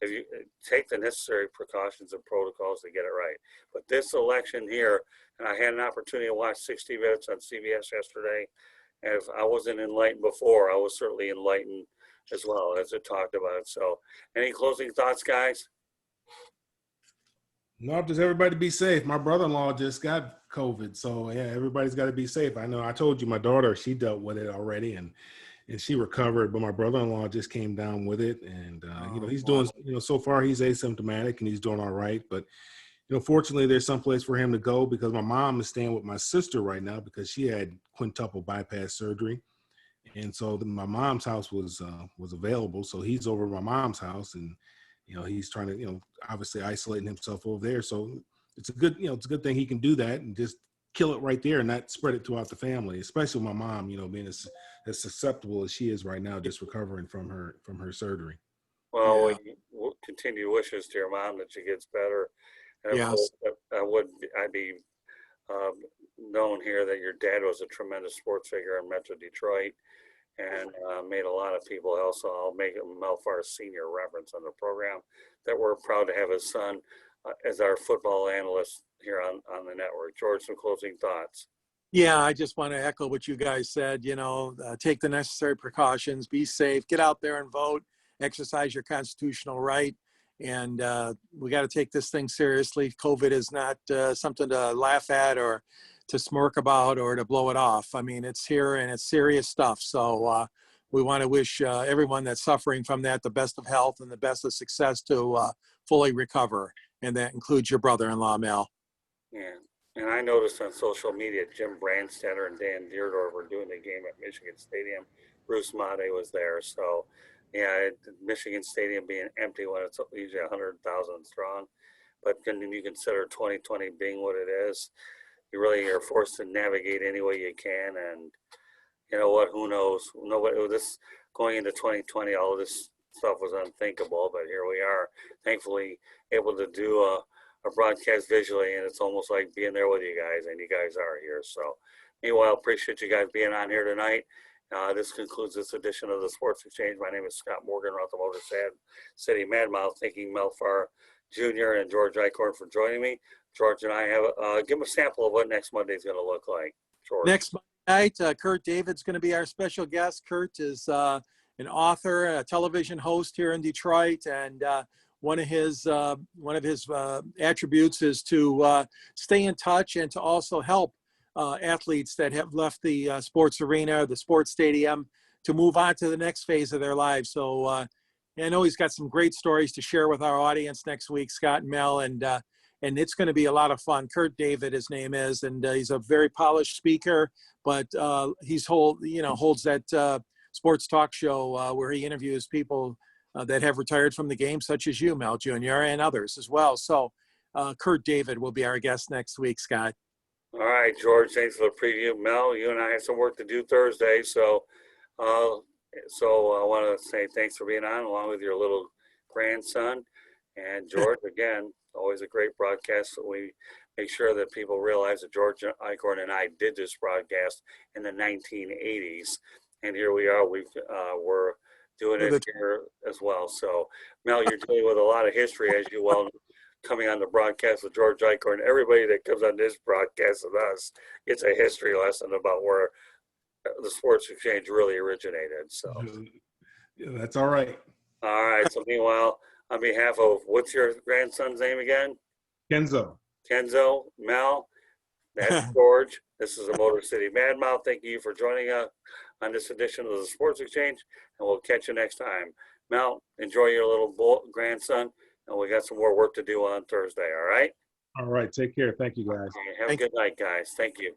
If you take the necessary precautions and protocols to get it right. But this election here, and I had an opportunity to watch 60 Minutes on CBS yesterday. And if I wasn't enlightened before, I was certainly enlightened as well as it talked about. So any closing thoughts, guys? No, just everybody be safe. My brother-in-law just got COVID, so yeah, everybody's got to be safe. I know I told you my daughter, she dealt with it already, and she recovered, but my brother-in-law just came down with it, and he's doing, so far he's asymptomatic and he's doing all right. But fortunately, there's some place for him to go because my mom is staying with my sister right now because she had quintuple bypass surgery, and so my mom's house was available, so he's over at my mom's house, and he's trying to obviously isolating himself over there. So it's a good thing he can do that and just kill it right there and not spread it throughout the family, especially my mom, being as susceptible as she is right now, just recovering from her surgery. Well, we'll continue wishes to your mom that she gets better. And of course, I'd be known here that your dad was a tremendous sports figure in Metro Detroit and made a lot of people also. I'll make Mel Farr senior reference on the program that we're proud to have his son as our football analyst here on the network. George, some closing thoughts. Yeah, I just want to echo what you guys said. Take the necessary precautions, be safe, get out there and vote, exercise your constitutional right. And we got to take this thing seriously. COVID is not something to laugh at or to smirk about or to blow it off. I mean, it's here and it's serious stuff. So we want to wish everyone that's suffering from that the best of health and the best of success to fully recover. And that includes your brother-in-law, Mel. Yeah. And I noticed on social media, Jim Brandstetter and Dan Deerdorf were doing the game at Michigan Stadium. Bruce Mate was there. So, yeah, Michigan Stadium being empty when it's usually 100,000 strong. But when you consider 2020 being what it is, you really are forced to navigate any way you can. And you know what? Who knows? Nobody. This going into 2020, all of this stuff was unthinkable. But here we are, thankfully able to do a broadcast visually, and it's almost like being there with you guys, and you guys are here. So, meanwhile, appreciate you guys being on here tonight. This concludes this edition of the Sports Exchange. My name is Scott Morgan, the Motor City Madmouth. Thanking Mel Farr Jr. and George Eichorn for joining me. George and I have give them a sample of what next Monday is going to look like. George. Next Monday night, Kurt David's going to be our special guest. Kurt is an author, a television host here in Detroit, and one of his attributes is to stay in touch and to also help athletes that have left the sports arena, the sports stadium, to move on to the next phase of their lives. So I know he's got some great stories to share with our audience next week, Scott and Mel, and it's going to be a lot of fun. Kurt David, his name is, and he's a very polished speaker, but holds that sports talk show where he interviews people that have retired from the game, such as you, Mel Jr., and others as well. So Kurt David will be our guest next week, Scott. All right, George, thanks for the preview. Mel, you and I have some work to do Thursday, so I want to say thanks for being on along with your little grandson. And George, again, always a great broadcast. So we make sure that people realize that George Eichorn and I did this broadcast in the 1980s, and here we are. We're doing it here as well. So, Mel, you're dealing with a lot of history, as you well know, coming on the broadcast with George Eichorn. Everybody that comes on this broadcast with us, it's a history lesson about where the Sports Exchange really originated. So, yeah, that's all right. All right. So, meanwhile, on behalf of, what's your grandson's name again? Kenzo. Kenzo, Mel, that's George. This is the Motor City Mad Mouth. Thank you for joining us on this edition of the Sports Exchange, and we'll catch you next time. Mel, enjoy your little grandson, and we got some more work to do on Thursday, all right? All right. Take care. Thank you, guys. Okay, have a good night, guys. Thank you.